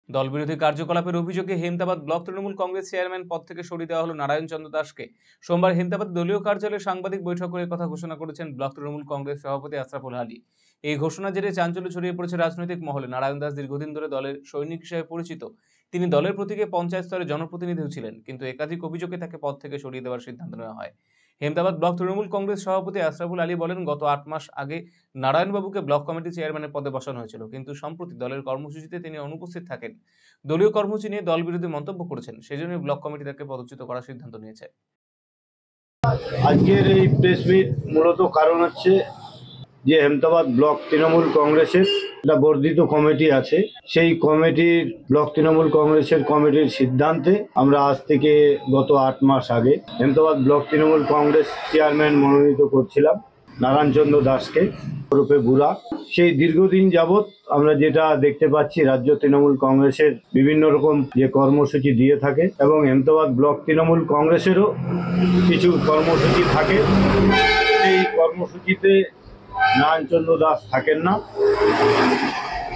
দলবিরোধী কার্যকলাপের অভিযোগে Hemtabad block Trinamool Congress chairman পদ থেকে সরিয়ে দেওয়া হলো নারায়ণ চন্দ্র দাসকে। সোমবার হেমতাবাদ দলীয় কার্যালয়ে সাংবাদিক বৈঠক করে কথা ঘোষণা করেছেন ব্লক তৃণমূল কংগ্রেস সভাপতি আশরাফুল আলী। এই ঘোষণার জেরে চাঞ্চল্য ছড়িয়ে পড়েছে রাজনৈতিক মহলে। নারায়ণ দাস দীর্ঘদিন ধরে দলের সৈনিক হিসেবে পরিচিত। তিনি দলের প্রতীকে পঞ্চায়েত স্তরে জনপ্রতিনিধিও ছিলেন, কিন্তু একাধিক অভিযোগে তাকে পদ থেকে সরিয়ে দেওয়ার সিদ্ধান্ত নেওয়া হয়। হেমতাবাদ ব্লক তৃণমূল কংগ্রেস সভাপতি আশরাফুল আলী বলেন, গত ৮ মাস আগে নারায়ণবাবুকে ব্লক কমিটি চেয়ারম্যানের পদে বসানো হয়েছিল, কিন্তু সম্প্রতি দলের কর্মসূচিতে তিনি অনুপস্থিত থাকেন। দলীয় কর্মসূচি নিয়ে দল বিরোধী মন্তব্য করেছেন, সেজন্য ব্লক কমিটি তাকে পদচ্যুত করার সিদ্ধান্ত নিয়েছে। আজকের এই প্রেস মিট মূলত কারণ হচ্ছে যে হেমতাবাদ ব্লক তৃণমূল কংগ্রেসের একটা বর্ধিত কমিটি আছে। সেই কমিটির ব্লক তৃণমূল কংগ্রেসের কমিটির সিদ্ধান্তে আমরা আজ থেকে গত ৮ মাস আগে হেমতাবাদ ব্লক তৃণমূল কংগ্রেস চেয়ারম্যান মনোনীত করছিলাম নারায়ণ চন্দ্র দাসকে, ওরফে বুড়া। সেই দীর্ঘদিন যাবৎ আমরা যেটা দেখতে পাচ্ছি, রাজ্য তৃণমূল কংগ্রেসের বিভিন্ন রকম যে কর্মসূচি দিয়ে থাকে এবং হেমতাবাদ ব্লক তৃণমূল কংগ্রেসেরও কিছু কর্মসূচি থাকে। এই কর্মসূচিতে নারায়ণ চন্দ্র দাস থাকেন না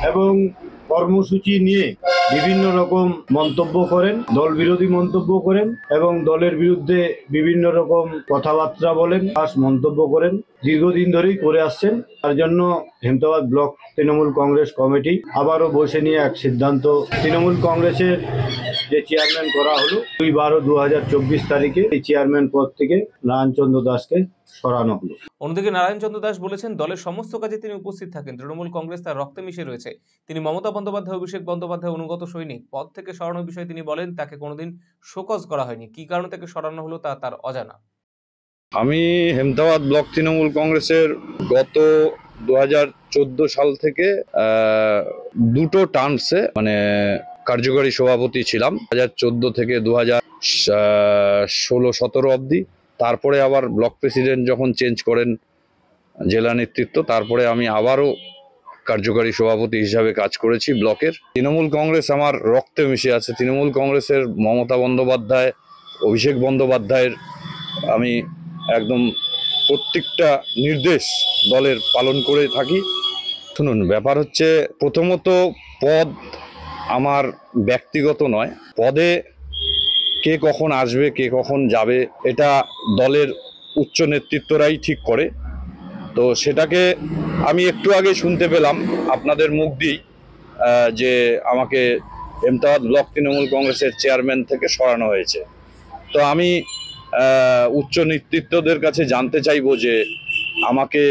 এবং কর্মসূচি নিয়ে বিভিন্ন রকম মন্তব্য করেন, দল বিরোধী মন্তব্য করেন এবং দলের বিরুদ্ধে বিভিন্ন রকম কথাবার্তা বলেন, মন্তব্য করেন। দীর্ঘদিন ধরেই করে আসছেন। তার জন্য হেমতাবাদ ব্লক তৃণমূল কংগ্রেস কমিটি আবারও বসে নিয়ে এক সিদ্ধান্ত, তৃণমূল কংগ্রেসের যে চেয়ারম্যান করা হলো 2/12/2024 তারিখে এই চেয়ারম্যান পদ থেকে নারায়ণ চন্দ্র দাসকে সরানো হলো। অন্যদিকে নারায়ণ চন্দ্র দাস বলেছেন, দলের সমস্ত কাজে তিনি উপস্থিত থাকেন। তৃণমূল কংগ্রেস তার রক্তে মিশে রয়েছে। তিনি মমতা বন্দ্যোপাধ্যায়, অভিষেক বন্দ্যোপাধ্যায় অনুগত সৈনিক। পদ থেকে সরানোর বিষয়ে তিনি বলেন, তাকে কোনোদিন শোকজ করা হয়নি। কি কারণে তাকে সরানো হলো তা তার অজানা। আমি হেমতাবাদ ব্লক তৃণমূল কংগ্রেসের গত 2014 সাল থেকে দুটো টার্মসে কার্যকরী সভাপতি ছিলাম। 2014 থেকে 2016-17 অবধি। তারপরে আবার ব্লক প্রেসিডেন্ট যখন চেঞ্জ করেন জেলা নেতৃত্ব, তারপরে আমি আবারও কার্যকরী সভাপতি হিসাবে কাজ করেছি ব্লকের। তৃণমূল কংগ্রেস আমার রক্তে মিশে আছে। তৃণমূল কংগ্রেসের মমতা বন্দ্যোপাধ্যায়, অভিষেক বন্দ্যোপাধ্যায়ের আমি একদম প্রত্যেকটা নির্দেশ দলের পালন করে থাকি। শুনুন, ব্যাপার হচ্ছে, প্রথমত পদ আমার ব্যক্তিগত নয়। পদে কে কখন আসবে, কে কখন যাবে, এটা দলের উচ্চ নেতৃত্বরাই ঠিক করে। তো সেটাকে আমি একটু আগে শুনতে পেলাম আপনাদের মুখ দিয়েই যে আমাকে হেমতাবাদ ব্লক তৃণমূল কংগ্রেসের চেয়ারম্যান থেকে সরানো হয়েছে। তো আমি উচ্চ নেতৃত্বদের কাছে জানতে চাইবো যে আমাকে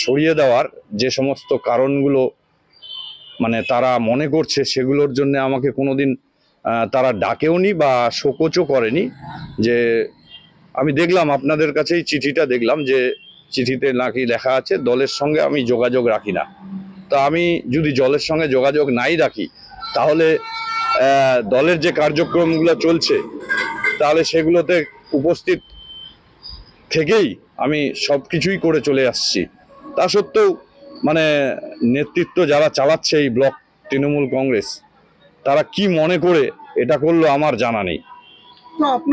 সরিয়ে দেওয়ার যে সমস্ত কারণগুলো তারা মনে করছে, সেগুলোর জন্য আমাকে কোনোদিন তারা ডাকেওনি বা শোকজও করেনি। যে আমি দেখলাম আপনাদের কাছেই চিঠিটা দেখলাম, যে চিঠিতে নাকি লেখা আছে দলের সঙ্গে আমি যোগাযোগ রাখি না। তো আমি যদি দলের সঙ্গে যোগাযোগ নাই রাখি, তাহলে দলের যে কার্যক্রমগুলো চলছে, তাহলে সেগুলোতে উপস্থিত থেকেই আমি সব কিছুই করে চলে আসছি। তা সত্ত্বেও নেতৃত্ব যারা চালাচ্ছে এই ব্লক তৃণমূল কংগ্রেস, তারা কি মনে করে এটা করলো আমার জানা নেই।